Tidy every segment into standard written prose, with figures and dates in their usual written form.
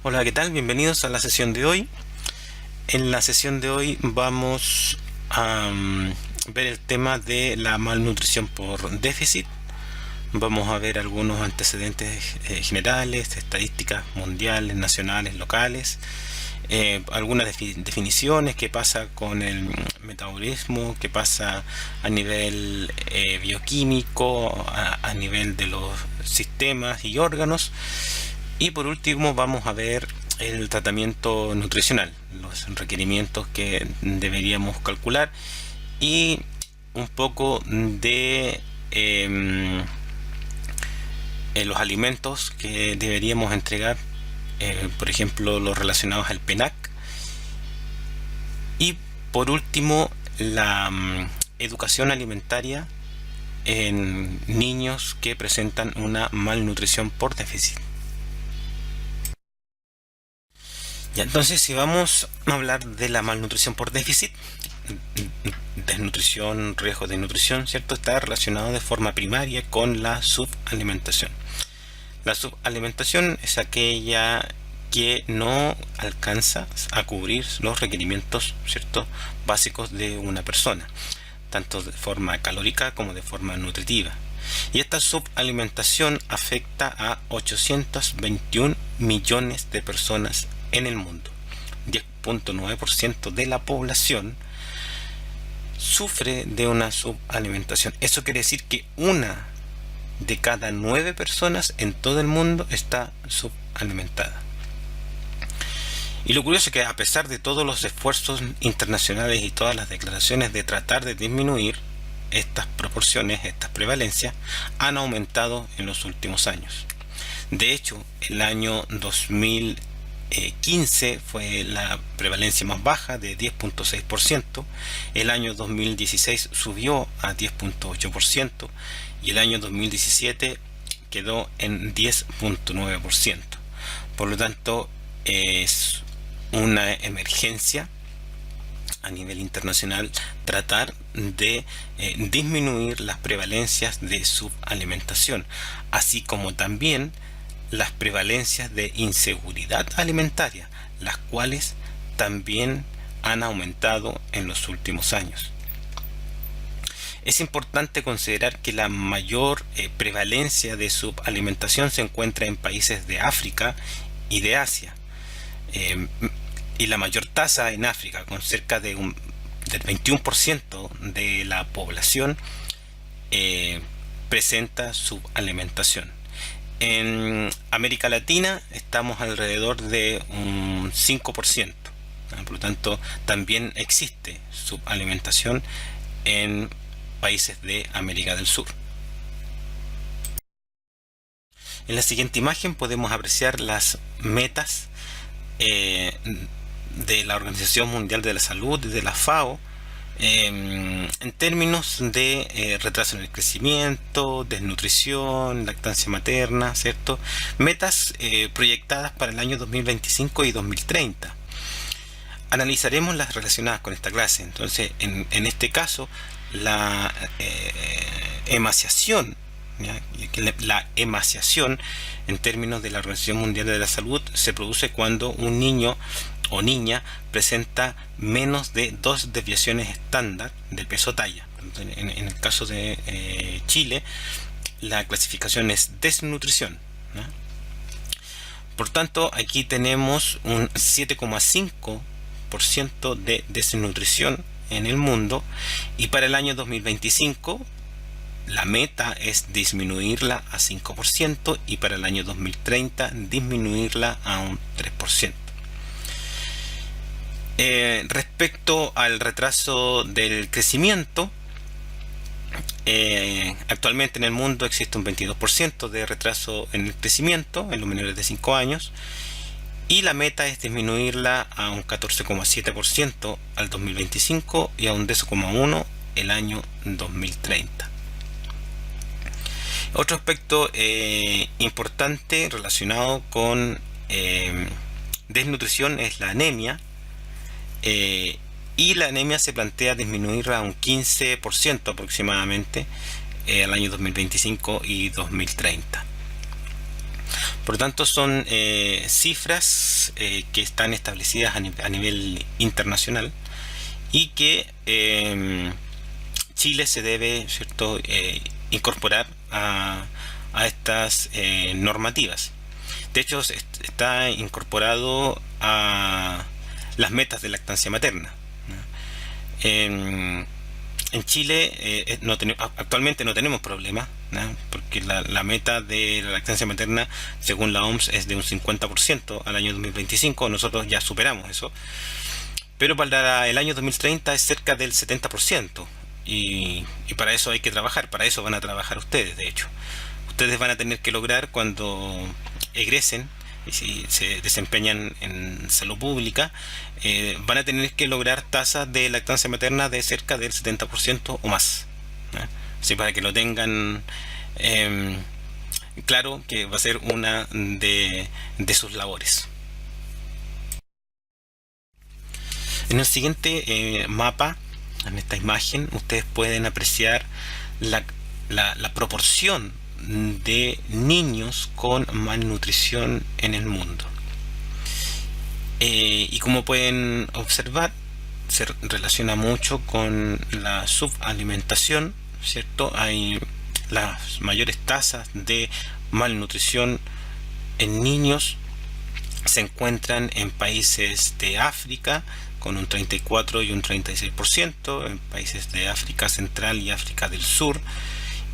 Hola, ¿qué tal? Bienvenidos a la sesión de hoy. En la sesión de hoy vamos a ver el tema de la malnutrición por déficit. Vamos a ver algunos antecedentes generales, estadísticas mundiales, nacionales, locales, algunas definiciones, qué pasa con el metabolismo, qué pasa a nivel bioquímico, a nivel de los sistemas y órganos. Y por último vamos a ver el tratamiento nutricional, los requerimientos que deberíamos calcular y un poco de los alimentos que deberíamos entregar, por ejemplo los relacionados al PENAC. Y por último la educación alimentaria en niños que presentan una malnutrición por déficit. Ya, entonces, si vamos a hablar de la malnutrición por déficit, desnutrición, riesgo de nutrición, ¿cierto? Está relacionado de forma primaria con la subalimentación. La subalimentación es aquella que no alcanza a cubrir los requerimientos, ¿cierto?, básicos de una persona, tanto de forma calórica como de forma nutritiva. Y esta subalimentación afecta a 821 millones de personas en el mundo. 10.9% de la población sufre de una subalimentación. Eso quiere decir que una de cada 9 personas en todo el mundo está subalimentada. Y lo curioso es que a pesar de todos los esfuerzos internacionales y todas las declaraciones de tratar de disminuir estas proporciones, estas prevalencias, han aumentado en los últimos años. De hecho, el año 2015 fue la prevalencia más baja, de 10.6%, el año 2016 subió a 10.8% y el año 2017 quedó en 10.9%. Por lo tanto, es una emergencia a nivel internacional tratar de disminuir las prevalencias de subalimentación, así como también las prevalencias de inseguridad alimentaria, las cuales también han aumentado en los últimos años. Es importante considerar que la mayor prevalencia de subalimentación se encuentra en países de África y de Asia, y la mayor tasa en África, con cerca del 21% de la población presenta subalimentación. En América Latina estamos alrededor de un 5%, por lo tanto también existe subalimentación en países de América del Sur. En la siguiente imagen podemos apreciar las metas de la Organización Mundial de la Salud, de la FAO, en términos de retraso en el crecimiento, desnutrición, lactancia materna, ¿cierto? Metas proyectadas para el año 2025 y 2030. Analizaremos las relacionadas con esta clase. Entonces, en este caso, la emaciación, la emaciación en términos de la Organización Mundial de la Salud se produce cuando un niño o niña presenta menos de 2 desviaciones estándar del peso talla. En el caso de Chile, la clasificación es desnutrición, ¿no? Por tanto, aquí tenemos un 7,5% de desnutrición en el mundo, y para el año 2025 la meta es disminuirla a 5% y para el año 2030 disminuirla a un 3%. Respecto al retraso del crecimiento, actualmente en el mundo existe un 22% de retraso en el crecimiento en los menores de 5 años, y la meta es disminuirla a un 14,7% al 2025 y a un 10,1% el año 2030. Otro aspecto importante relacionado con desnutrición es la anemia, y la anemia se plantea disminuirla a un 15% aproximadamente al año 2025 y 2030. Por lo tanto, son cifras que están establecidas a nivel internacional y que Chile se debe, ¿cierto?, incorporar a estas normativas. De hecho, está incorporado a las metas de lactancia materna, ¿no? En Chile actualmente no tenemos problemas, ¿no? Porque la meta de la lactancia materna, según la OMS, es de un 50% al año 2025. Nosotros ya superamos eso. Pero para el año 2030 es cerca del 70%. Y para eso hay que trabajar, para eso van a trabajar ustedes, de hecho. Ustedes van a tener que lograr, cuando egresen y si se desempeñan en salud pública, van a tener que lograr tasas de lactancia materna de cerca del 70% o más, ¿no? Así, para que lo tengan claro, que va a ser una de sus labores. En el siguiente mapa, en esta imagen, ustedes pueden apreciar la proporción de niños con malnutrición en el mundo. Y como pueden observar, se relaciona mucho con la subalimentación, ¿cierto? Hay las mayores tasas de malnutrición en niños se encuentran en países de África, con un 34 y un 36%, en países de África Central y África del Sur,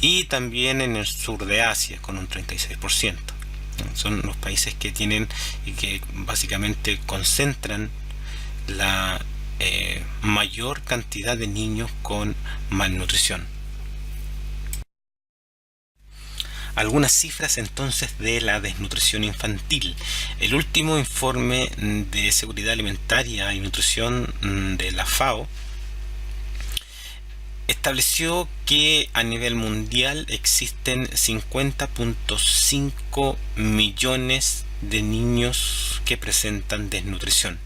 y también en el sur de Asia, con un 36%. Son los países que tienen y que básicamente concentran la mayor cantidad de niños con malnutrición. Algunas cifras entonces de la desnutrición infantil. El último informe de seguridad alimentaria y nutrición de la FAO estableció que a nivel mundial existen 50.5 millones de niños que presentan desnutrición.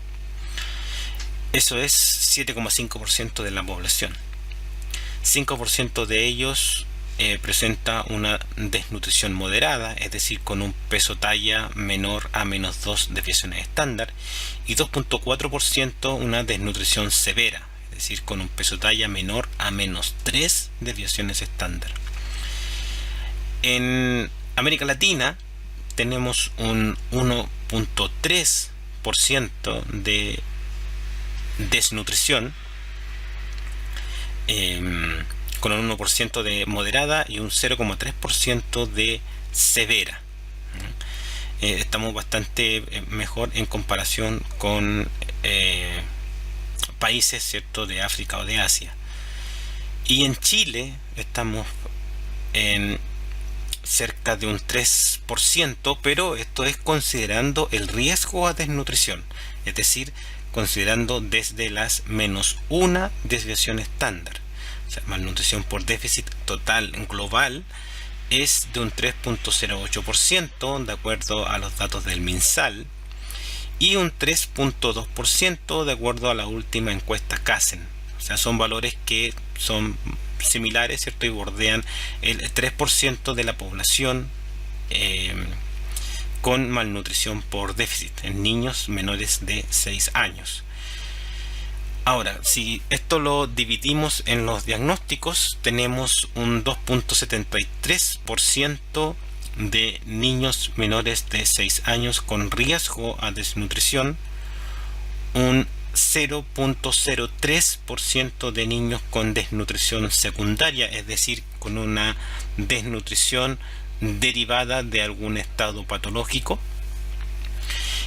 Eso es 7,5% de la población. 5% de ellos presenta una desnutrición moderada, es decir, con un peso talla menor a -2 desviaciones estándar, y 2,4% una desnutrición severa, es decir, con un peso talla menor a -3 desviaciones estándar. En América Latina tenemos un 1,3% de desnutrición, con un 1% de moderada y un 0,3% de severa. Estamos bastante mejor en comparación con países, ¿cierto?, de África o de Asia. Y en Chile estamos en cerca de un 3%, pero esto es considerando el riesgo a desnutrición, es decir, considerando desde las -1 desviación estándar. O sea, malnutrición por déficit total global es de un 3,08% de acuerdo a los datos del MinSal, y un 3,2% de acuerdo a la última encuesta CASEN. O sea, son valores que son similares, ¿cierto?, y bordean el 3% de la población con malnutrición por déficit en niños menores de 6 años. Ahora, si esto lo dividimos en los diagnósticos, tenemos un 2,73% de niños menores de 6 años con riesgo a desnutrición, un 0,03% de niños con desnutrición secundaria, es decir, con una desnutrición derivada de algún estado patológico,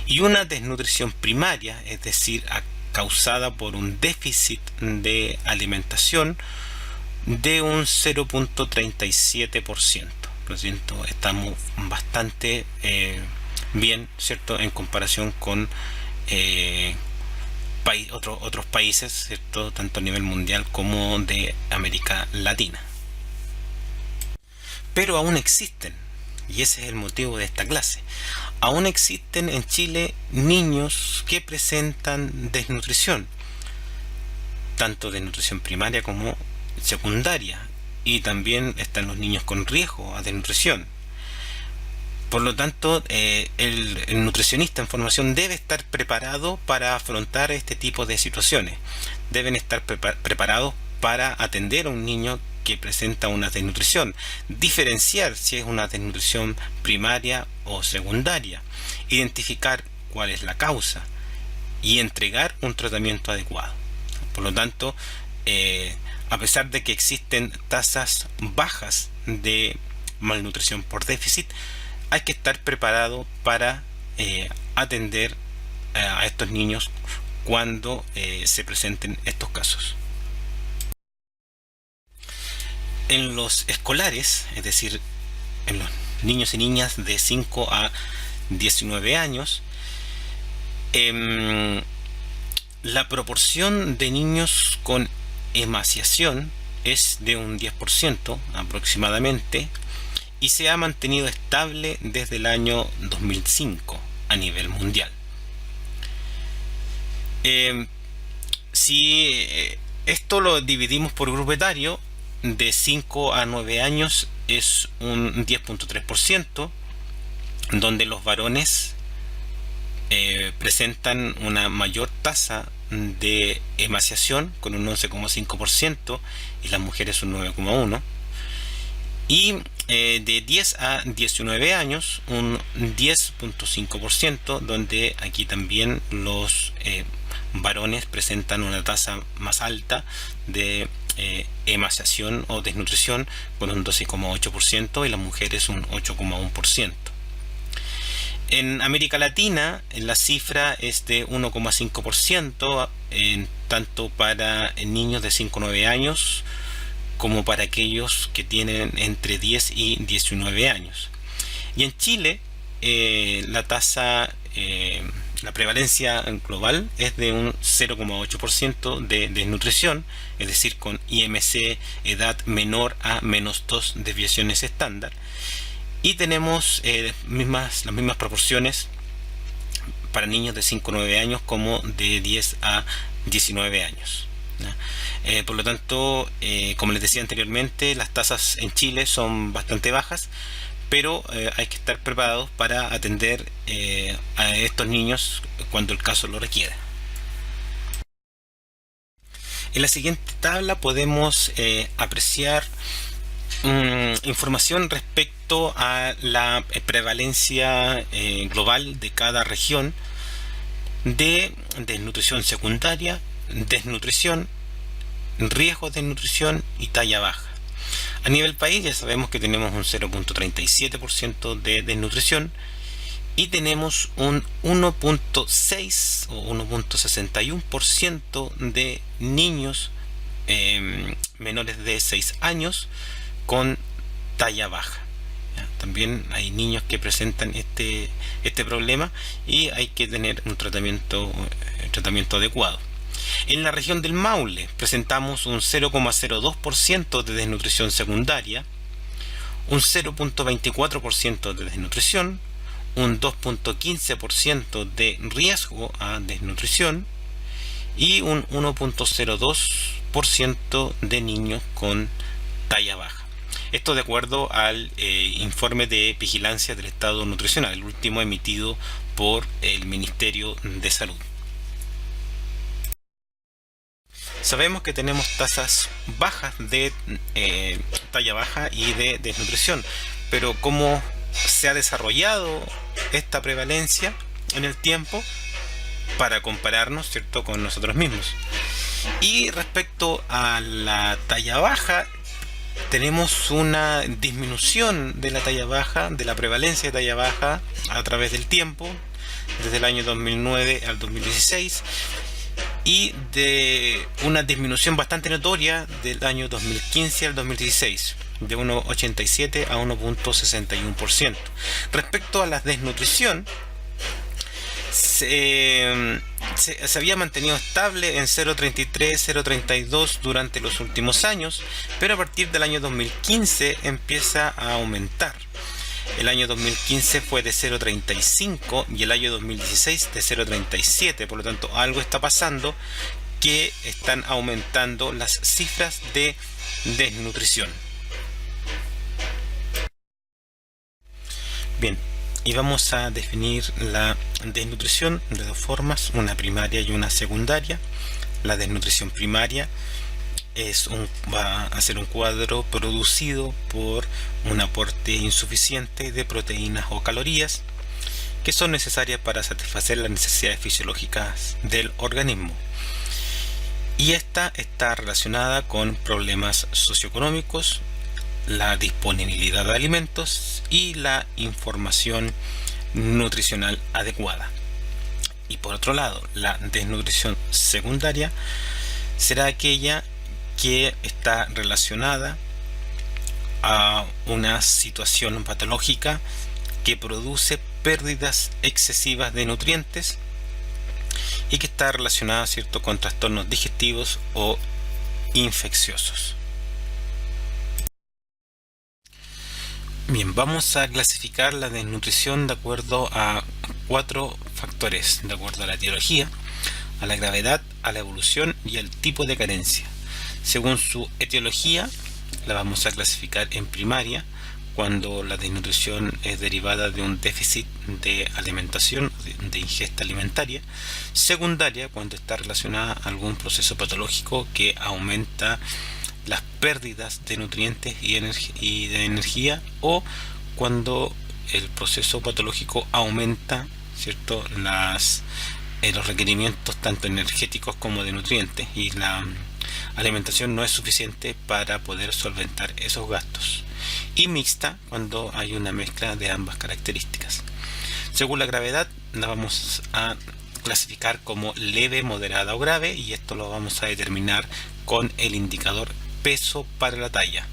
y una desnutrición primaria, es decir, causada por un déficit de alimentación, de un 0,37%. Por lo tanto, estamos bastante bien, ¿cierto?, en comparación con otros países, ¿cierto?, tanto a nivel mundial como de América Latina. Pero aún existen, y ese es el motivo de esta clase, aún existen en Chile niños que presentan desnutrición, tanto desnutrición primaria como secundaria, y también están los niños con riesgo a desnutrición. Por lo tanto, el nutricionista en formación debe estar preparado para afrontar este tipo de situaciones. Deben estar preparados para atender a un niño que presenta una desnutrición, diferenciar si es una desnutrición primaria o secundaria, identificar cuál es la causa y entregar un tratamiento adecuado. Por lo tanto, a pesar de que existen tasas bajas de malnutrición por déficit, hay que estar preparado para atender a estos niños cuando se presenten estos casos. En los escolares, es decir, en los niños y niñas de 5 a 19 años, la proporción de niños con emaciación es de un 10% aproximadamente, y se ha mantenido estable desde el año 2005 a nivel mundial. Si esto lo dividimos por grupo etario, de 5 a 9 años es un 10.3%, donde los varones presentan una mayor tasa de emaciación con un 11,5% y las mujeres un 9,1%. Y de 10 a 19 años un 10.5%, donde aquí también los varones presentan una tasa más alta de emaciación o desnutrición con un 12,8% y las mujeres un 8,1%. En América Latina la cifra es de 1,5%, tanto para niños de 5 a 9 años como para aquellos que tienen entre 10 y 19 años. Y en Chile la tasa, la prevalencia global es de un 0,8% de desnutrición, es decir, con IMC edad menor a -2 desviaciones estándar. Y tenemos las mismas proporciones para niños de 5 a 9 años como de 10 a 19 años. Por lo tanto, como les decía anteriormente, las tasas en Chile son bastante bajas, pero hay que estar preparados para atender a estos niños cuando el caso lo requiera. En la siguiente tabla podemos apreciar información respecto a la prevalencia global de cada región de desnutrición secundaria, desnutrición, riesgos de nutrición y talla baja. A nivel país ya sabemos que tenemos un 0.37% de desnutrición y tenemos un 1.6 o 1.61% de niños menores de 6 años con talla baja. También hay niños que presentan este problema y hay que tener un tratamiento adecuado. En la región del Maule presentamos un 0,02% de desnutrición secundaria, un 0.24% de desnutrición, un 2.15% de riesgo a desnutrición y un 1.02% de niños con talla baja. Esto de acuerdo al informe de vigilancia del estado nutricional, el último emitido por el Ministerio de Salud. Sabemos que tenemos tasas bajas de talla baja y de desnutrición, pero ¿cómo se ha desarrollado esta prevalencia en el tiempo para compararnos, ¿cierto?, con nosotros mismos? Y respecto a la talla baja, tenemos una disminución de la talla baja, de la prevalencia de talla baja a través del tiempo, desde el año 2009 al 2016, y de una disminución bastante notoria del año 2015 al 2016, de 1,87 a 1,61%. Respecto a la desnutrición, se había mantenido estable en 0,33, 0,32 durante los últimos años, pero a partir del año 2015 empieza a aumentar. El año 2015 fue de 0,35 y el año 2016 de 0,37. Por lo tanto, algo está pasando, que están aumentando las cifras de desnutrición. Bien, y vamos a definir la desnutrición de dos formas, una primaria y una secundaria. La desnutrición primaria va a ser un cuadro producido por un aporte insuficiente de proteínas o calorías que son necesarias para satisfacer las necesidades fisiológicas del organismo. Y esta está relacionada con problemas socioeconómicos, la disponibilidad de alimentos y la información nutricional adecuada. Y por otro lado, la desnutrición secundaria será aquella que está relacionada a una situación patológica que produce pérdidas excesivas de nutrientes y que está relacionada, ¿cierto?, con trastornos digestivos o infecciosos. Bien, vamos a clasificar la desnutrición de acuerdo a 4 factores, de acuerdo a la etiología, a la gravedad, a la evolución y al tipo de carencia. Según su etiología, la vamos a clasificar en primaria, cuando la desnutrición es derivada de un déficit de alimentación, de ingesta alimentaria. Secundaria, cuando está relacionada a algún proceso patológico que aumenta las pérdidas de nutrientes y de energía, o cuando el proceso patológico aumenta, ¿cierto?, los requerimientos tanto energéticos como de nutrientes, y la alimentación no es suficiente para poder solventar esos gastos. Y mixta, cuando hay una mezcla de ambas características. Según la gravedad, la vamos a clasificar como leve, moderada o grave, y esto lo vamos a determinar con el indicador peso para la talla.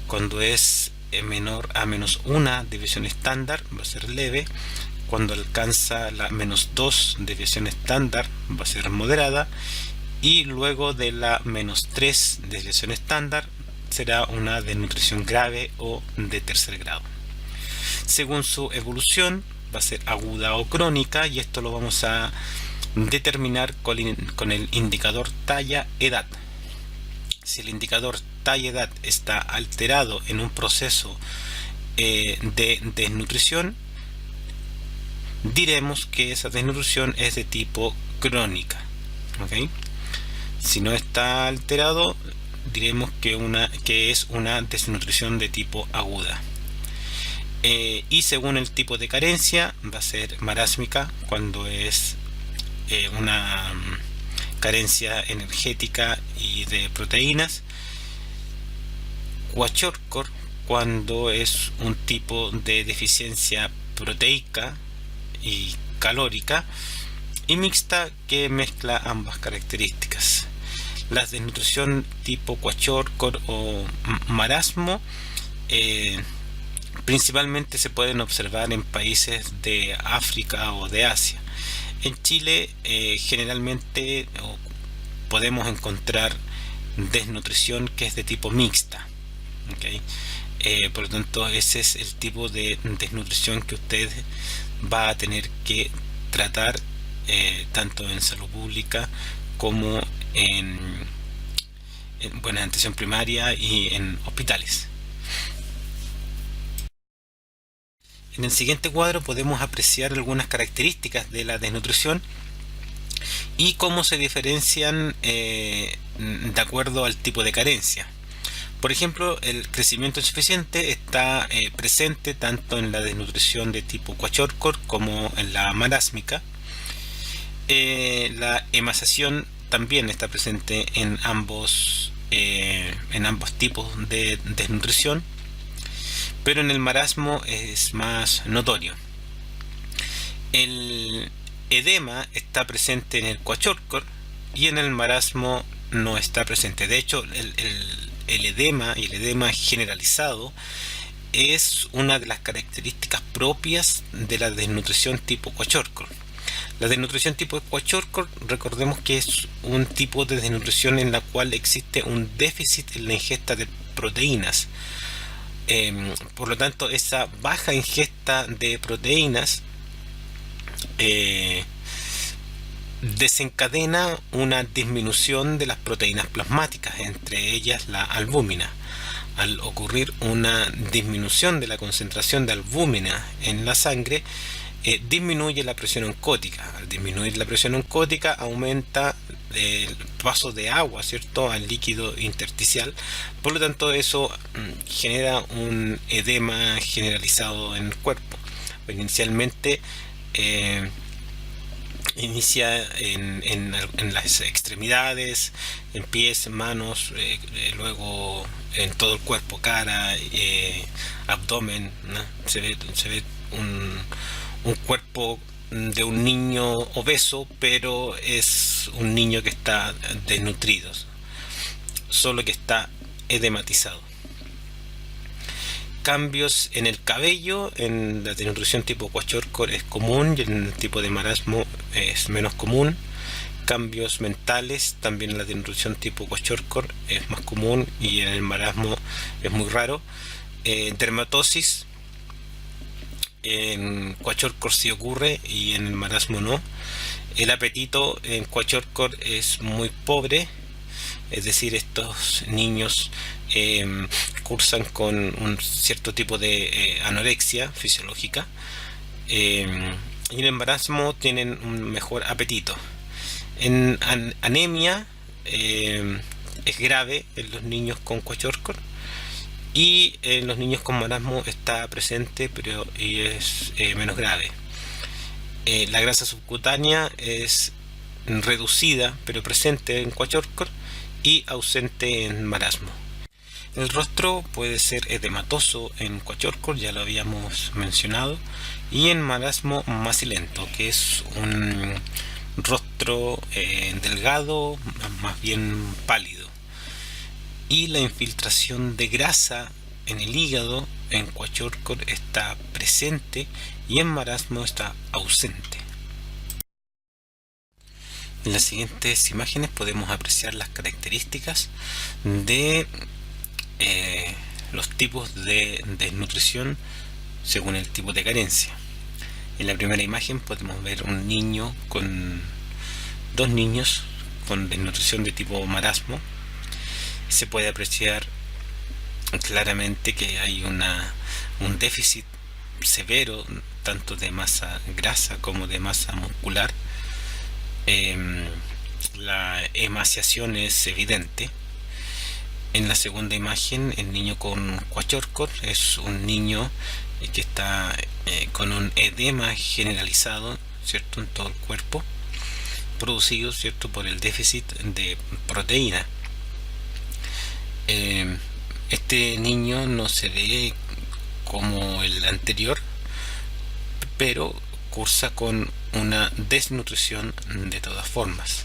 Cuando es menor a -1 desviación estándar, va a ser leve. Cuando alcanza la -2 desviación estándar, va a ser moderada. Y luego de la -3 desviación estándar, será una desnutrición grave o de tercer grado. Según su evolución, va a ser aguda o crónica, y esto lo vamos a determinar con el indicador talla-edad. Si el indicador talla-edad está alterado en un proceso de desnutrición, diremos que esa desnutrición es de tipo crónica. ¿Okay? Si no está alterado, diremos que es una desnutrición de tipo aguda. Y según el tipo de carencia, va a ser marásmica, cuando es una carencia energética y de proteínas. Kwashiorkor, cuando es un tipo de deficiencia proteica y calórica. Y mixta, que mezcla ambas características. La desnutrición tipo Kwashiorkor o marasmo principalmente se pueden observar en países de África o de Asia. En Chile generalmente podemos encontrar desnutrición que es de tipo mixta. ¿Okay? Por lo tanto, ese es el tipo de desnutrición que usted va a tener que tratar tanto en salud pública como en atención primaria y en hospitales. En el siguiente cuadro podemos apreciar algunas características de la desnutrición y cómo se diferencian de acuerdo al tipo de carencia. Por ejemplo, el crecimiento insuficiente está presente tanto en la desnutrición de tipo Kwashiorkor como en la marásmica. La emaciación también está presente en ambos tipos de desnutrición, pero en el marasmo es más notorio. El edema está presente en el Kwashiorkor y en el marasmo no está presente. De hecho, el edema y el edema generalizado es una de las características propias de la desnutrición tipo Kwashiorkor. La desnutrición tipo Kwashiorkor, recordemos que es un tipo de desnutrición en la cual existe un déficit en la ingesta de proteínas. Por lo tanto, esa baja ingesta de proteínas desencadena una disminución de las proteínas plasmáticas, entre ellas la albúmina. al ocurrir una disminución de la concentración de albúmina en la sangre, disminuye la presión oncótica. Al disminuir la presión oncótica aumenta el paso de agua, ¿cierto?, al líquido intersticial. Por lo tanto, eso genera un edema generalizado en el cuerpo. Inicialmente inicia en las extremidades, en pies, manos, luego en todo el cuerpo, cara, abdomen, ¿no? Se ve un cuerpo de un niño obeso, pero es un niño que está desnutrido, solo que está edematizado. Cambios en el cabello, en la desnutrición tipo kwashiorkor es común y en el tipo de marasmo es menos común. Cambios mentales, también en la desnutrición tipo kwashiorkor es más común y en el marasmo es muy raro. Dermatosis, en kwashiorkor sí ocurre y en el marasmo no. El apetito en kwashiorkor es muy pobre, es decir, estos niños cursan con un cierto tipo de anorexia fisiológica, y en el marasmo tienen un mejor apetito. En anemia es grave en los niños con kwashiorkor, y en los niños con marasmo está presente, pero es menos grave. La grasa subcutánea es reducida pero presente en kwashiorkor y ausente en marasmo. El rostro puede ser edematoso en kwashiorkor, ya lo habíamos mencionado, y en marasmo macilento, que es un rostro delgado, más bien pálido. Y la infiltración de grasa en el hígado en kwashiorkor está presente y en marasmo está ausente. En las siguientes imágenes podemos apreciar las características de los tipos de desnutrición según el tipo de carencia. En la primera imagen podemos ver un niño con dos niños con desnutrición de tipo marasmo. Se puede apreciar claramente que hay un déficit severo tanto de masa grasa como de masa muscular. La emaciación es evidente. En la segunda imagen, el niño con kwashiorkor es un niño que está con un edema generalizado, ¿cierto?, en todo el cuerpo, producido, ¿cierto?, por el déficit de proteína. Este niño no se ve como el anterior, pero cursa con una desnutrición de todas formas.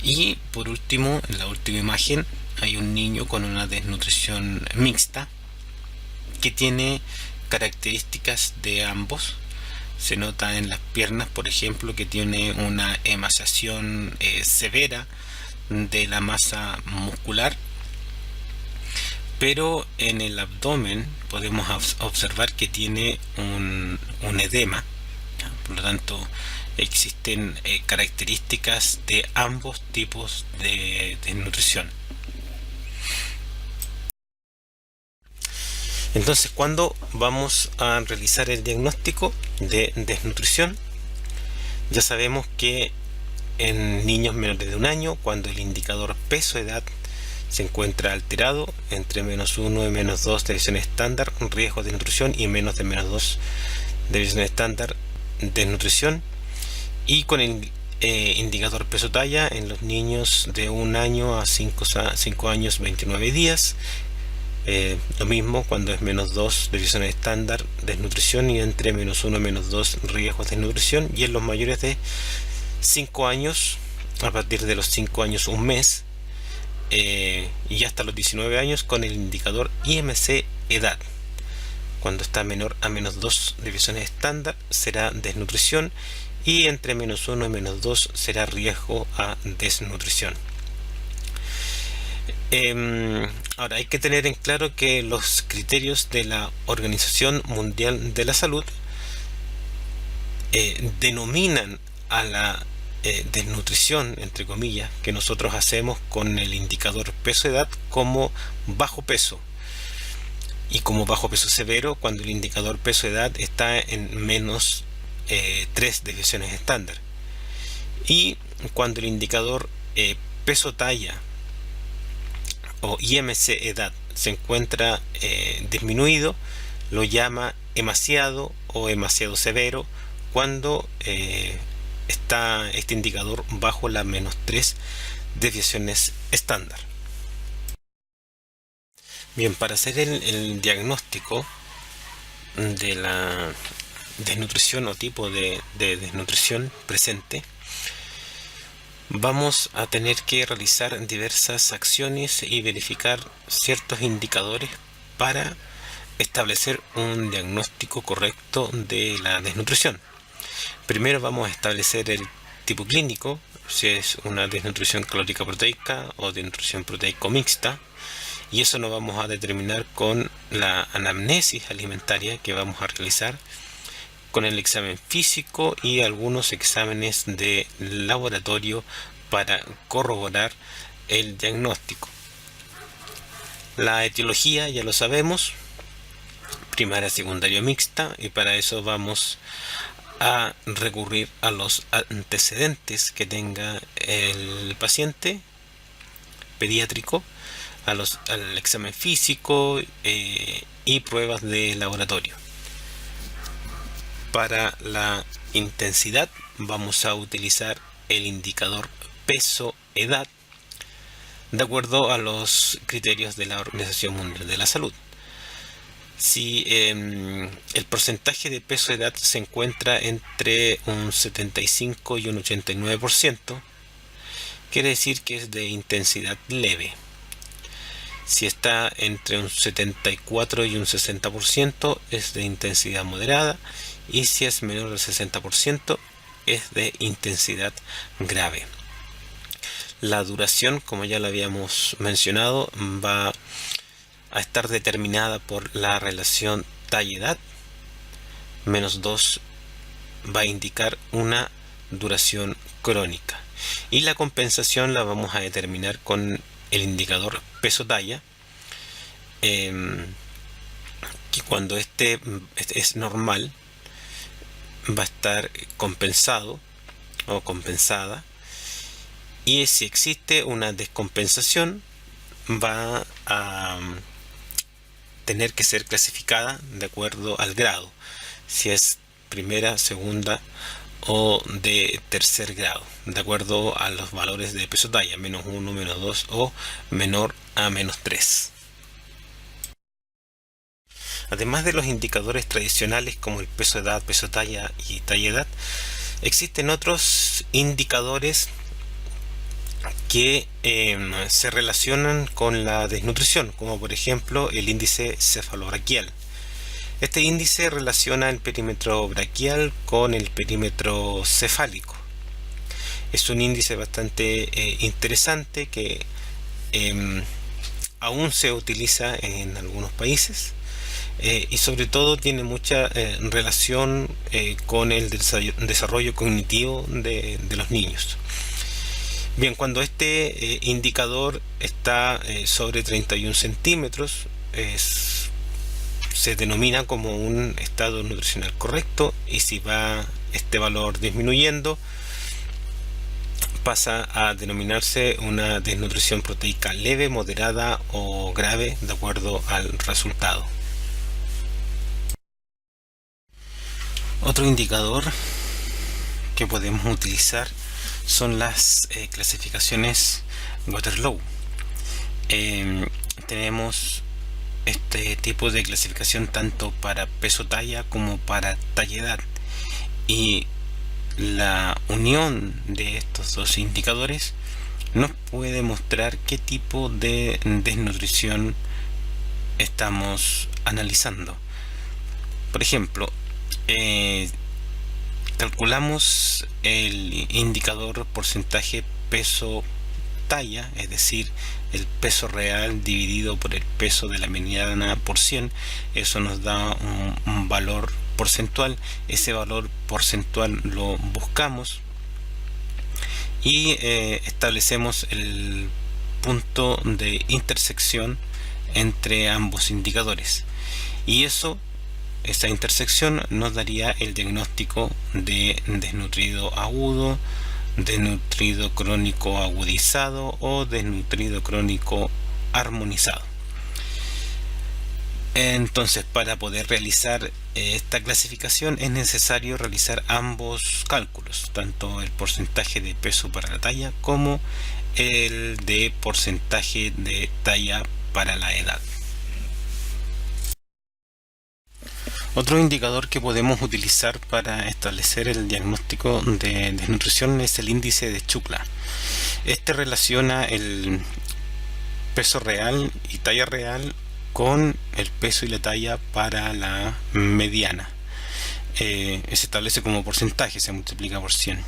Y por último, en la última imagen, hay un niño con una desnutrición mixta que tiene características de ambos. Se nota en las piernas, por ejemplo, que tiene una emaciación severa de la masa muscular, pero en el abdomen podemos observar que tiene un edema. Por lo tanto, existen características de ambos tipos de desnutrición. Entonces, ¿cuándo vamos a realizar el diagnóstico de desnutrición? Ya sabemos que en niños menores de un año, cuando el indicador peso-edad se encuentra alterado entre -1 y -2 deviación estándar, riesgo de desnutrición, y menos de -2 deviación estándar, desnutrición. Y con el indicador peso-talla en los niños de 1 año a 5 años 29 días. Lo mismo cuando es -2 deviación estándar, desnutrición, y entre -1 y -2 riesgos de desnutrición. Y en los mayores de 5 años, a partir de los 5 años, un mes, y hasta los 19 años con el indicador IMC edad. Cuando está menor a -2 deviaciones estándar será desnutrición, y entre -1 y -2 será riesgo a desnutrición. Ahora hay que tener en claro que los criterios de la Organización Mundial de la Salud denominan a la desnutrición, entre comillas, que nosotros hacemos con el indicador peso-edad como bajo peso, y como bajo peso severo cuando el indicador peso-edad está en menos 3 desviaciones estándar, y cuando el indicador peso-talla o IMC-edad se encuentra disminuido, lo llama demasiado o demasiado severo cuando está este indicador bajo las menos 3 desviaciones estándar. Bien, para hacer el diagnóstico de la desnutrición o tipo de desnutrición presente, vamos a tener que realizar diversas acciones y verificar ciertos indicadores para establecer un diagnóstico correcto de la desnutrición. Primero vamos a establecer el tipo clínico, si es una desnutrición calórica proteica o desnutrición proteico mixta, y eso lo vamos a determinar con la anamnesis alimentaria que vamos a realizar, con el examen físico y algunos exámenes de laboratorio para corroborar el diagnóstico. La etiología ya lo sabemos, primaria, secundaria, mixta, y para eso vamos a recurrir a los antecedentes que tenga el paciente pediátrico, al examen físico y pruebas de laboratorio. Para la intensidad vamos a utilizar el indicador peso-edad de acuerdo a los criterios de la Organización Mundial de la Salud. Si el porcentaje de peso-edad se encuentra entre un 75 y un 89%, quiere decir que es de intensidad leve. Si está entre un 74 y un 60%, es de intensidad moderada, y si es menor del 60%, es de intensidad grave. La duración, como ya lo habíamos mencionado, va a estar determinada por la relación talla-edad. Menos 2 va a indicar una duración crónica, y la compensación la vamos a determinar con el indicador peso-talla, que cuando este es normal va a estar compensado o compensada, y si existe una descompensación va a tener que ser clasificada de acuerdo al grado, si es primera, segunda o de tercer grado, de acuerdo a los valores de peso talla, menos 1, menos 2 o menor a menos 3. Además de los indicadores tradicionales como el peso edad, peso talla y talla edad, existen otros indicadores que se relacionan con la desnutrición, como por ejemplo el índice cefalobraquial. Este índice relaciona el perímetro braquial con el perímetro cefálico. Es un índice bastante interesante que aún se utiliza en algunos países y sobre todo tiene mucha relación con el desarrollo cognitivo de los niños. Bien, cuando este indicador está sobre 31 centímetros, se denomina como un estado nutricional correcto, y si va este valor disminuyendo, pasa a denominarse una desnutrición proteica leve, moderada o grave, de acuerdo al resultado. Otro indicador que podemos utilizar son las clasificaciones Waterloo. Tenemos este tipo de clasificación tanto para peso talla como para talla edad, y la unión de estos dos indicadores nos puede mostrar qué tipo de desnutrición estamos analizando. Por ejemplo, calculamos el indicador porcentaje peso talla, es decir, el peso real dividido por el peso de la mediana por 100. Eso nos da un valor porcentual. Ese valor porcentual lo buscamos y establecemos el punto de intersección entre ambos indicadores, y esa intersección nos daría el diagnóstico de desnutrido agudo, desnutrido crónico agudizado o desnutrido crónico armonizado. Entonces, para poder realizar esta clasificación es necesario realizar ambos cálculos, tanto el porcentaje de peso para la talla como el de porcentaje de talla para la edad. Otro indicador que podemos utilizar para establecer el diagnóstico de desnutrición es el índice de Shukla. Este relaciona el peso real y talla real con el peso y la talla para la mediana. Se establece como porcentaje, se multiplica por 100.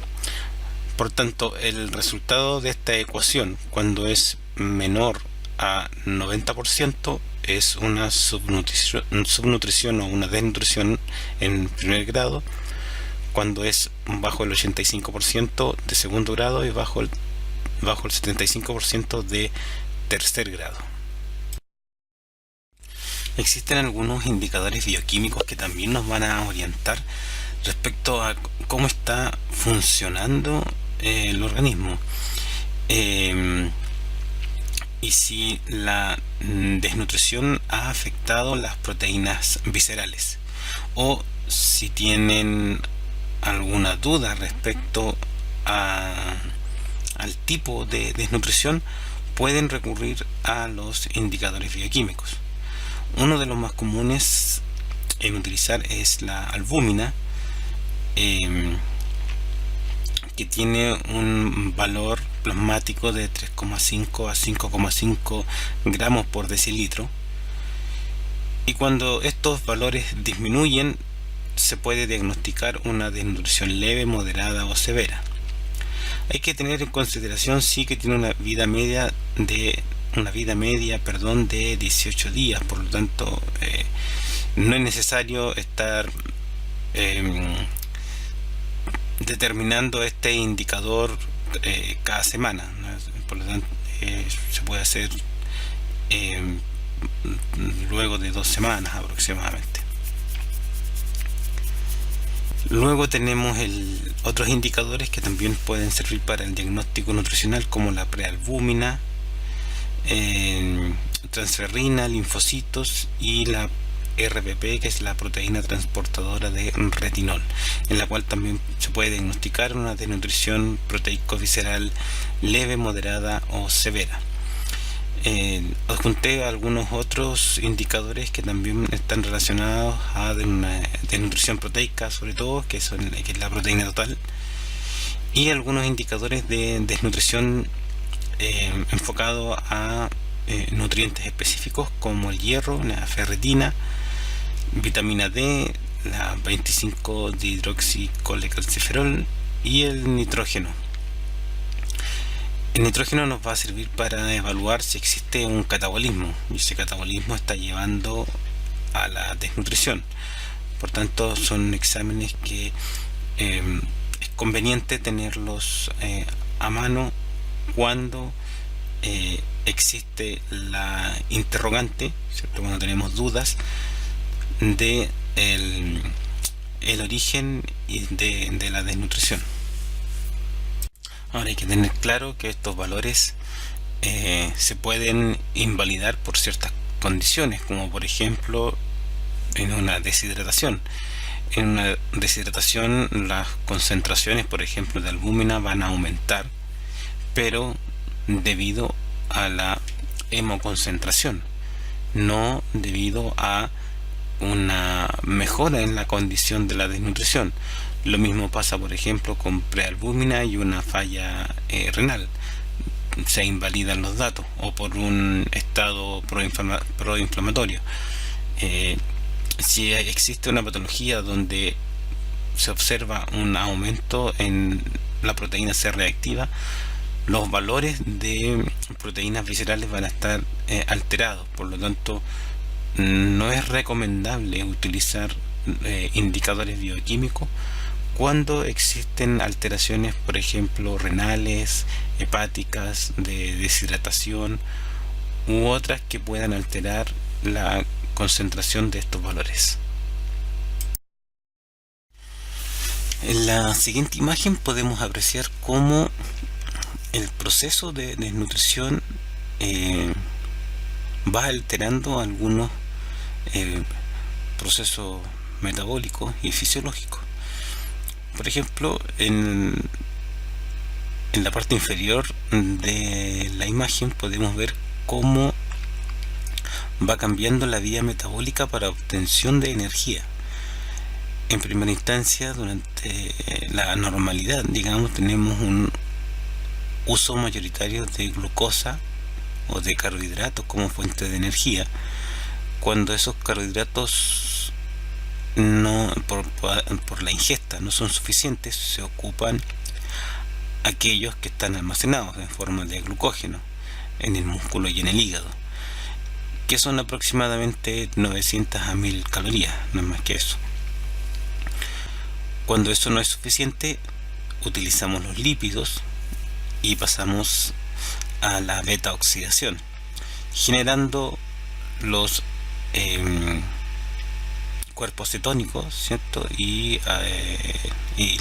Por tanto, el resultado de esta ecuación, cuando es menor a 90%, es una subnutrición o una desnutrición en primer grado. Cuando es bajo el 85% de segundo grado, y bajo el 75% de tercer grado. Existen algunos indicadores bioquímicos que también nos van a orientar respecto a cómo está funcionando el organismo, y si la desnutrición ha afectado las proteínas viscerales, o si tienen alguna duda respecto al tipo de desnutrición, pueden recurrir a los indicadores bioquímicos. Uno de los más comunes en utilizar es la albúmina, que tiene un valor plasmático de 3,5 a 5,5 gramos por decilitro, y cuando estos valores disminuyen se puede diagnosticar una desnutrición leve, moderada o severa. Hay que tener en consideración sí que tiene una vida media de 18 días, por lo tanto no es necesario estar determinando este indicador cada semana, ¿no? Por lo tanto se puede hacer luego de 2 semanas aproximadamente. Luego tenemos otros indicadores que también pueden servir para el diagnóstico nutricional, como la prealbúmina, transferrina, linfocitos, y la RBP, que es la proteína transportadora de retinol, en la cual también se puede diagnosticar una desnutrición proteico-visceral leve, moderada o severa. Adjunté algunos otros indicadores que también están relacionados a una desnutrición proteica, sobre todo, que es la proteína total, y algunos indicadores de desnutrición enfocado a nutrientes específicos como el hierro, la ferritina, vitamina D, la 25-dihidroxicolecalciferol y el nitrógeno. El nitrógeno nos va a servir para evaluar si existe un catabolismo, y ese catabolismo está llevando a la desnutrición. Por tanto, son exámenes que es conveniente tenerlos a mano cuando existe la interrogante, ¿cierto? Cuando tenemos dudas de el origen y de la desnutrición. Ahora hay que tener claro que estos valores se pueden invalidar por ciertas condiciones, como por ejemplo en una deshidratación. En una deshidratación las concentraciones, por ejemplo, de albúmina van a aumentar, pero debido a la hemoconcentración, no debido a una mejora en la condición de la desnutrición. Lo mismo pasa, por ejemplo, con prealbúmina y una falla renal. Se invalidan los datos, o por un estado proinflamatorio. Si existe una patología donde se observa un aumento en la proteína C reactiva, los valores de proteínas viscerales van a estar alterados. Por lo tanto, no es recomendable utilizar indicadores bioquímicos cuando existen alteraciones, por ejemplo, renales, hepáticas, de deshidratación u otras que puedan alterar la concentración de estos valores. En la siguiente imagen podemos apreciar cómo el proceso de desnutrición va alterando algunos procesos metabólicos y fisiológicos. Por ejemplo, en la parte inferior de la imagen podemos ver cómo va cambiando la vía metabólica para obtención de energía. En primera instancia, durante la normalidad, digamos, tenemos un uso mayoritario de glucosa o de carbohidratos como fuente de energía. Cuando esos carbohidratos por la ingesta no son suficientes, se ocupan aquellos que están almacenados en forma de glucógeno en el músculo y en el hígado, que son aproximadamente 900 a 1000 calorías, no es más que eso. Cuando eso no es suficiente, utilizamos los lípidos y pasamos a la beta oxidación, generando los cuerpos cetónicos, ¿cierto? Y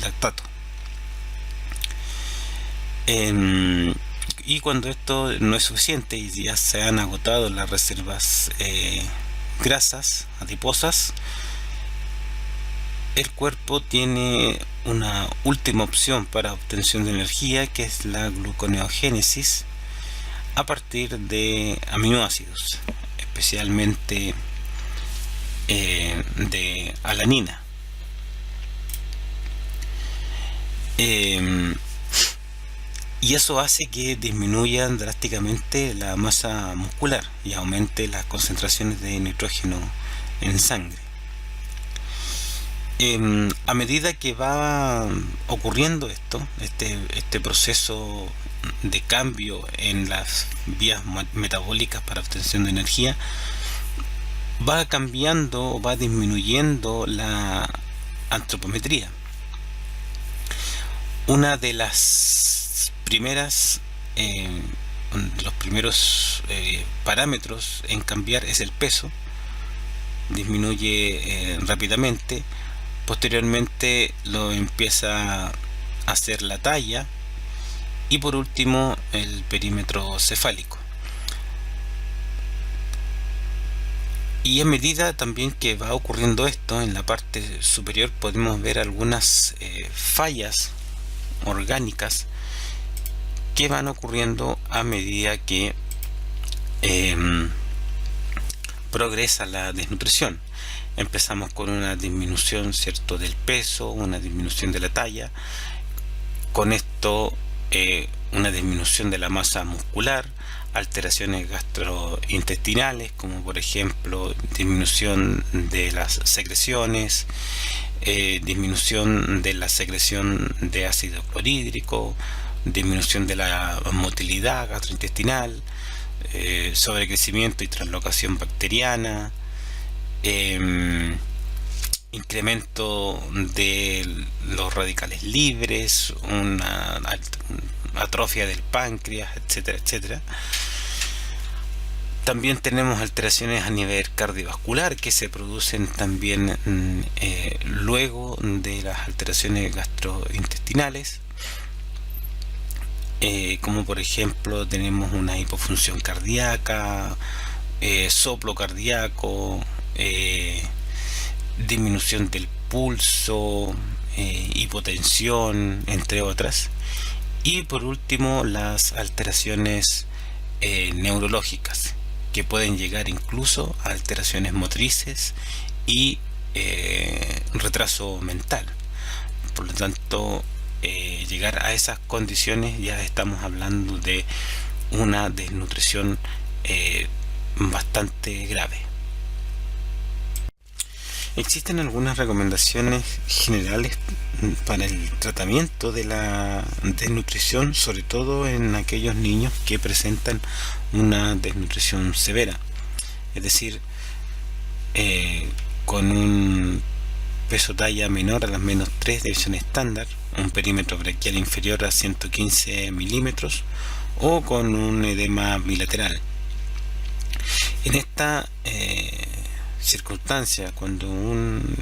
lactato. Y cuando esto no es suficiente y ya se han agotado las reservas grasas adiposas, el cuerpo tiene una última opción para obtención de energía, que es la gluconeogénesis a partir de aminoácidos, especialmente de alanina. Y eso hace que disminuyan drásticamente la masa muscular y aumente las concentraciones de nitrógeno en sangre. A medida que va ocurriendo este proceso de cambio en las vías metabólicas para obtención de energía, va cambiando o va disminuyendo la antropometría. Una de las primeras los primeros parámetros en cambiar es el peso. Disminuye rápidamente. Posteriormente lo empieza a hacer la talla y por último el perímetro cefálico. Y a medida también que va ocurriendo esto, en la parte superior podemos ver algunas fallas orgánicas que van ocurriendo a medida que progresa la desnutrición. Empezamos con una disminución, ¿cierto?, del peso, una disminución de la talla. Con esto una disminución de la masa muscular, alteraciones gastrointestinales, como por ejemplo disminución de las secreciones, disminución de la secreción de ácido clorhídrico, disminución de la motilidad gastrointestinal, sobrecrecimiento y translocación bacteriana, incremento de los radicales libres, una atrofia del páncreas, etcétera, etcétera. También tenemos alteraciones a nivel cardiovascular que se producen también luego de las alteraciones gastrointestinales, como por ejemplo tenemos una hipofunción cardíaca, soplo cardíaco, disminución del pulso, hipotensión, entre otras. Y por último las alteraciones neurológicas, que pueden llegar incluso a alteraciones motrices y retraso mental. Por lo tanto, llegar a esas condiciones ya estamos hablando de una desnutrición bastante grave. Existen algunas recomendaciones generales para el tratamiento de la desnutrición, sobre todo en aquellos niños que presentan una desnutrición severa, es decir, con un peso talla menor a las -3 de visión estándar, un perímetro braquial inferior a 115 milímetros o con un edema bilateral. En esta circunstancia, cuando un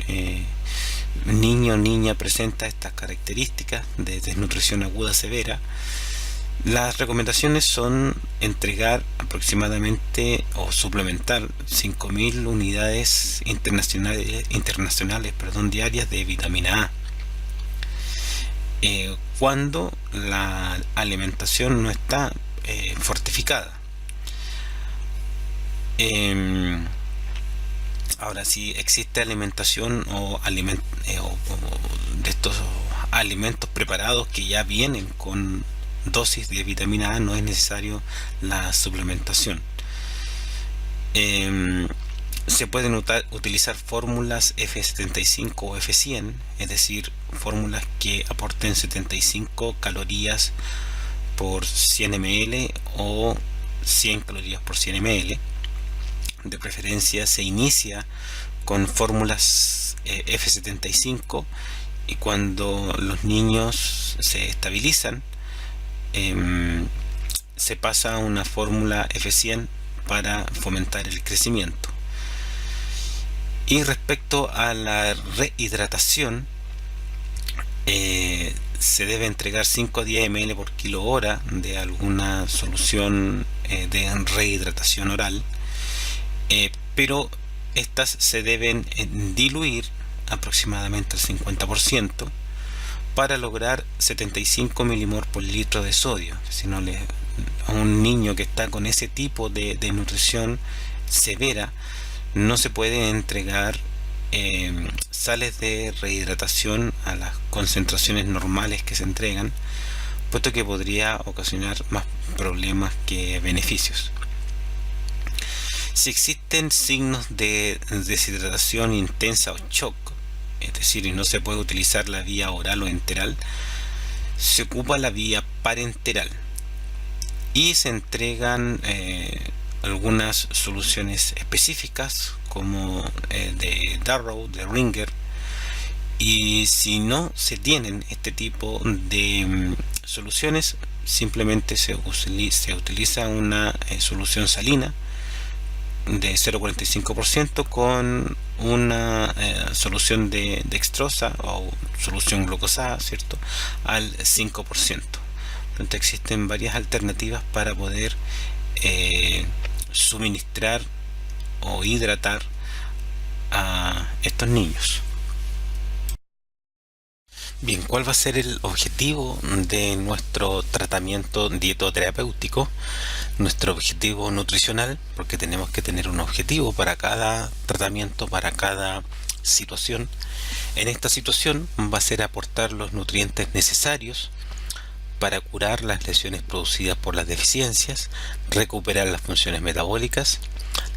niño o niña presenta estas características de desnutrición aguda severa, las recomendaciones son entregar aproximadamente o suplementar 5.000 unidades internacionales diarias de vitamina A. Cuando la alimentación no está fortificada. Ahora, si existe alimentación o de estos alimentos preparados que ya vienen con dosis de vitamina A, no es necesario la suplementación. Se pueden utilizar fórmulas F75 o F100, es decir, fórmulas que aporten 75 calorías por 100 ml o 100 calorías por 100 ml. De preferencia se inicia con fórmulas F75 y cuando los niños se estabilizan se pasa a una fórmula F100 para fomentar el crecimiento. Y respecto a la rehidratación, se debe entregar 5 a 10 ml por kilo hora de alguna solución de rehidratación oral, pero estas se deben diluir aproximadamente al 50% para lograr 75 milimol por litro de sodio. Si no a un niño que está con ese tipo de nutrición severa, no se puede entregar sales de rehidratación a las concentraciones normales que se entregan, puesto que podría ocasionar más problemas que beneficios. Si existen signos de deshidratación intensa o shock, es decir, no se puede utilizar la vía oral o enteral, se ocupa la vía parenteral y se entregan algunas soluciones específicas como de Darrow, de Ringer, y si no se tienen este tipo de soluciones, simplemente se utiliza una solución salina de 0,45% con una solución de dextrosa o solución glucosada, ¿cierto?, al 5%. Entonces existen varias alternativas para poder suministrar o hidratar a estos niños. Bien, ¿cuál va a ser el objetivo de nuestro tratamiento dietoterapéutico? Nuestro objetivo nutricional, porque tenemos que tener un objetivo para cada tratamiento, para cada situación. En esta situación va a ser aportar los nutrientes necesarios para curar las lesiones producidas por las deficiencias, recuperar las funciones metabólicas,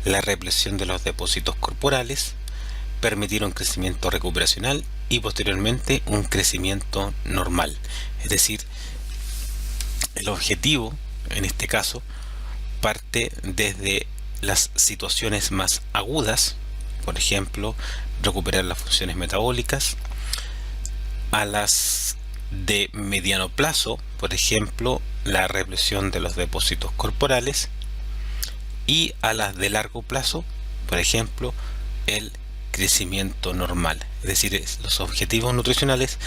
la represión de los depósitos corporales, permitir un crecimiento recuperacional y posteriormente un crecimiento normal. Es decir, el objetivo en este caso parte desde las situaciones más agudas, por ejemplo, recuperar las funciones metabólicas, a las de mediano plazo, por ejemplo, la represión de los depósitos corporales, y a las de largo plazo, por ejemplo, el crecimiento normal. Es decir, los objetivos nutricionales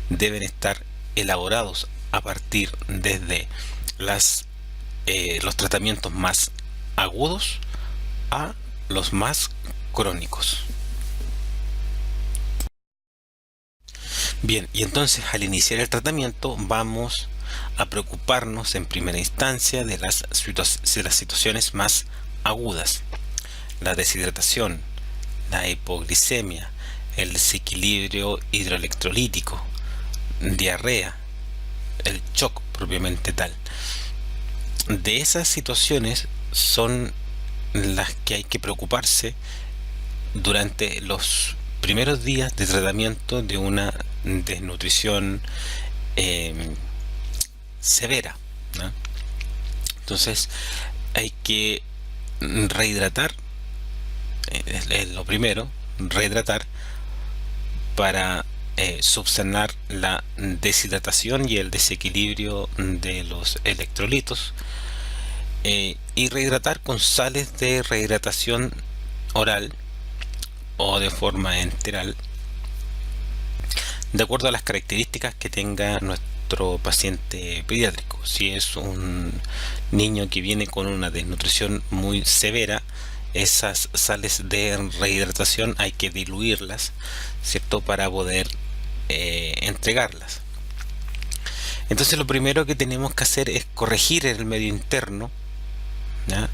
deben estar elaborados a partir desde los tratamientos más agudos a los más crónicos. Bien, y entonces al iniciar el tratamiento vamos a preocuparnos en primera instancia de las situaciones más agudas: la deshidratación, la hipoglicemia, el desequilibrio hidroelectrolítico, diarrea, el shock propiamente tal. De esas situaciones son las que hay que preocuparse durante los primeros días de tratamiento de una desnutrición severa, ¿no? Entonces hay que rehidratar, es lo primero, rehidratar para subsanar la deshidratación y el desequilibrio de los electrolitos, y rehidratar con sales de rehidratación oral o de forma enteral, de acuerdo a las características que tenga nuestro paciente pediátrico. Si es un niño que viene con una desnutrición muy severa, esas sales de rehidratación hay que diluirlas, ¿cierto?, para poder entregarlas. Entonces lo primero que tenemos que hacer es corregir el medio interno, ¿ya?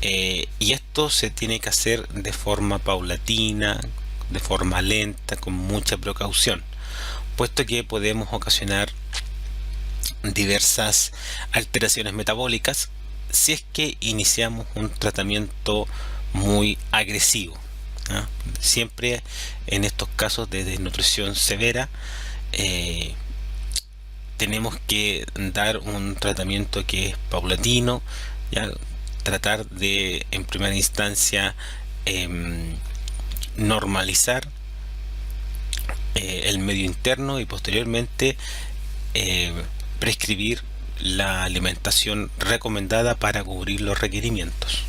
Y esto se tiene que hacer de forma paulatina, de forma lenta, con mucha precaución, puesto que podemos ocasionar diversas alteraciones metabólicas si es que iniciamos un tratamiento muy agresivo, ¿no? Siempre en estos casos de desnutrición severa tenemos que dar un tratamiento que es paulatino, ¿ya? Tratar de, en primera instancia, normalizar el medio interno y posteriormente prescribir la alimentación recomendada para cubrir los requerimientos.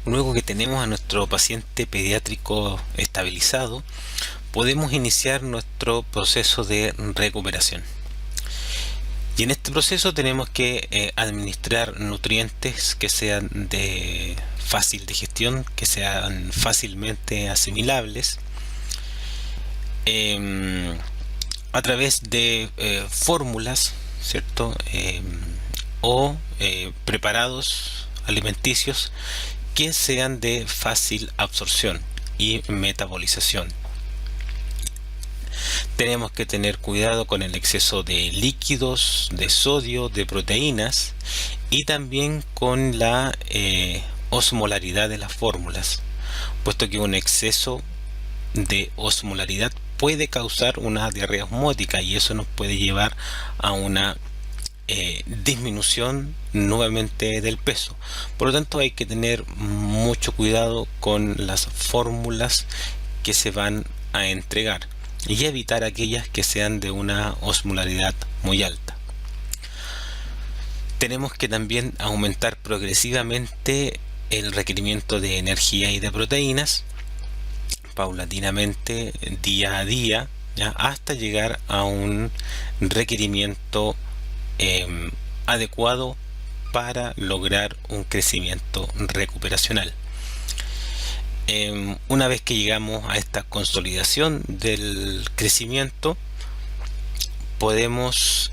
Luego que tenemos a nuestro paciente pediátrico estabilizado, podemos iniciar nuestro proceso de recuperación. Y en este proceso tenemos que administrar nutrientes que sean de fácil digestión, que sean fácilmente asimilables, a través de fórmulas, ¿cierto? O preparados alimenticios que sean de fácil absorción y metabolización. Tenemos que tener cuidado con el exceso de líquidos, de sodio, de proteínas, y también con la osmolaridad de las fórmulas, puesto que un exceso de osmolaridad puede causar una diarrea osmótica y eso nos puede llevar a una disminución nuevamente del peso. Por lo tanto, hay que tener mucho cuidado con las fórmulas que se van a entregar y evitar aquellas que sean de una osmolaridad muy alta. Tenemos que también aumentar progresivamente el requerimiento de energía y de proteínas, paulatinamente, día a día, ¿ya?, hasta llegar a un requerimiento adecuado para lograr un crecimiento recuperacional. Una vez que llegamos a esta consolidación del crecimiento, podemos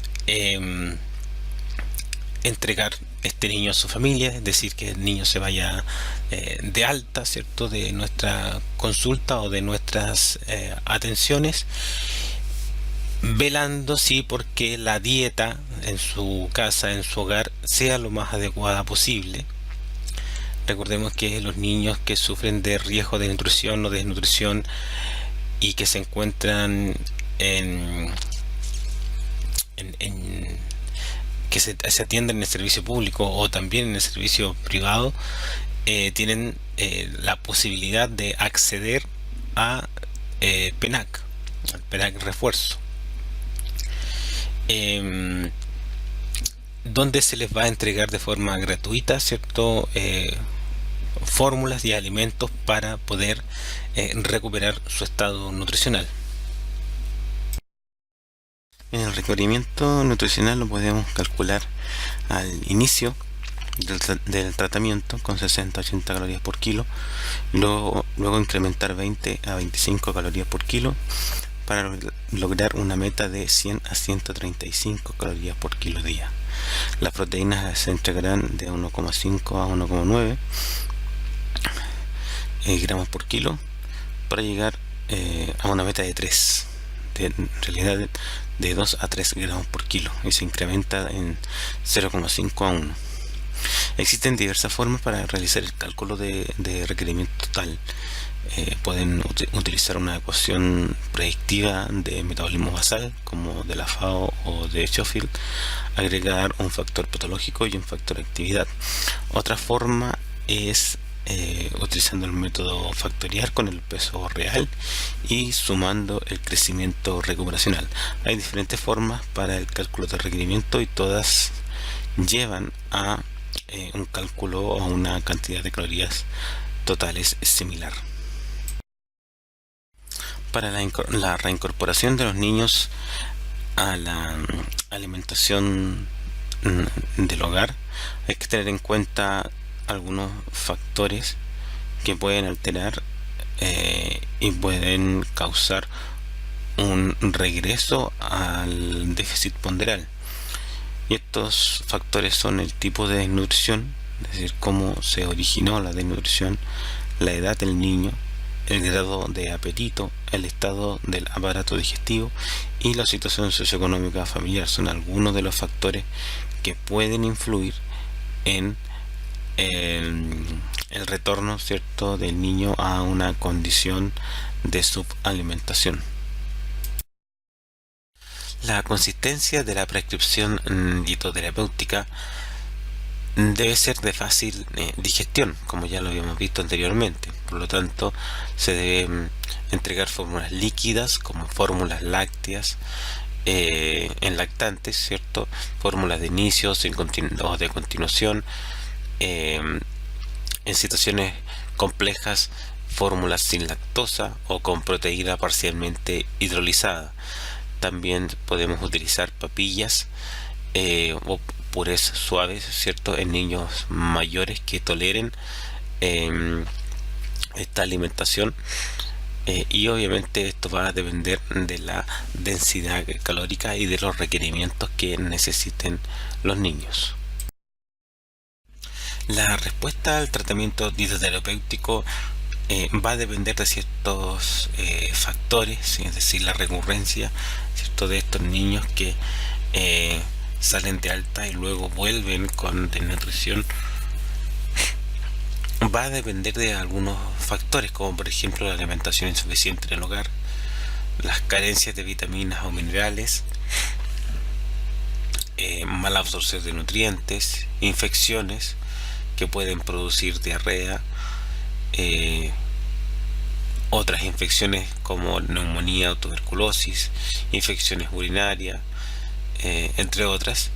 entregar este niño a su familia, es decir, que el niño se vaya de alta, ¿cierto?, de nuestra consulta o de nuestras atenciones, velando sí porque la dieta en su casa, en su hogar, sea lo más adecuada posible. Recordemos que los niños que sufren de riesgo de nutrición o desnutrición y que se encuentran que se atienden en el servicio público o también en el servicio privado, tienen la posibilidad de acceder a PENAC, al PENAC refuerzo, donde se les va a entregar de forma gratuita, ¿cierto?, fórmulas y alimentos para poder recuperar su estado nutricional. El requerimiento nutricional lo podemos calcular al inicio del tratamiento con 60-80 calorías por kilo, luego incrementar 20 a 25 calorías por kilo para lograr una meta de 100 a 135 calorías por kilo día. Las proteínas se entregarán de 1,5 a 1,9 gramos por kilo para llegar a una meta de 3, en realidad de 2 a 3 gramos por kilo, y se incrementa en 0,5 a 1. Existen diversas formas para realizar el cálculo de requerimiento total. Pueden utilizar una ecuación predictiva de metabolismo basal como de la FAO o de Schofield, agregar un factor patológico y un factor de actividad. Otra forma es utilizando el método factorial con el peso real y sumando el crecimiento recuperacional. Hay diferentes formas para el cálculo de requerimiento y todas llevan a un cálculo o una cantidad de calorías totales similar. Para la reincorporación de los niños a la alimentación del hogar, hay que tener en cuenta algunos factores que pueden alterar y pueden causar un regreso al déficit ponderal. Y estos factores son el tipo de desnutrición, es decir, cómo se originó la desnutrición, la edad del niño, el grado de apetito, el estado del aparato digestivo y la situación socioeconómica familiar. Son algunos de los factores que pueden influir en el retorno, ¿cierto?, del niño a una condición de subalimentación. La consistencia de la prescripción dietoterapéutica debe ser de fácil digestión, como ya lo habíamos visto anteriormente. Por lo tanto, se deben entregar fórmulas líquidas como fórmulas lácteas en lactantes, ¿cierto?, fórmulas de inicio o de continuación, en situaciones complejas, fórmulas sin lactosa o con proteína parcialmente hidrolizada. También podemos utilizar papillas o purés suaves, ¿cierto?, en niños mayores que toleren esta alimentación. Y obviamente esto va a depender de la densidad calórica y de los requerimientos que necesiten los niños. La respuesta al tratamiento dietoterapéutico va a depender de ciertos factores, es decir, la recurrencia, ¿cierto?, de estos niños que salen de alta y luego vuelven con desnutrición. Va a depender de algunos factores, como por ejemplo la alimentación insuficiente en el hogar, las carencias de vitaminas o minerales, mala absorción de nutrientes, infecciones que pueden producir diarrea, otras infecciones como neumonía o tuberculosis, infecciones urinarias, entre otras,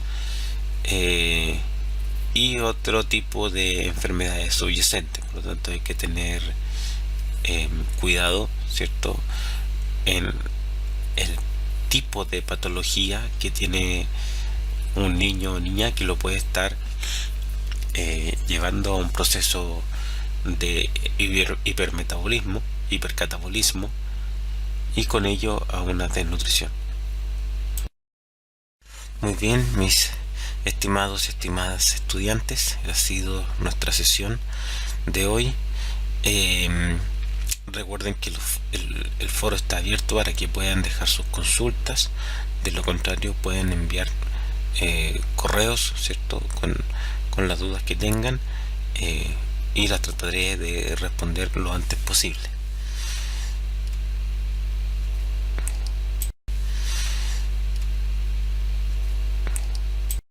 y otro tipo de enfermedades subyacentes. Por lo tanto, hay que tener cuidado, ¿cierto?, en el tipo de patología que tiene un niño o niña, que lo puede estar llevando a un proceso de hipermetabolismo, hipercatabolismo, y con ello a una desnutrición. Muy bien, mis estimados y estimadas estudiantes, ha sido nuestra sesión de hoy. Recuerden que el foro está abierto para que puedan dejar sus consultas. De lo contrario, pueden enviar correos, ¿cierto?, con las dudas que tengan, y las trataré de responder lo antes posible.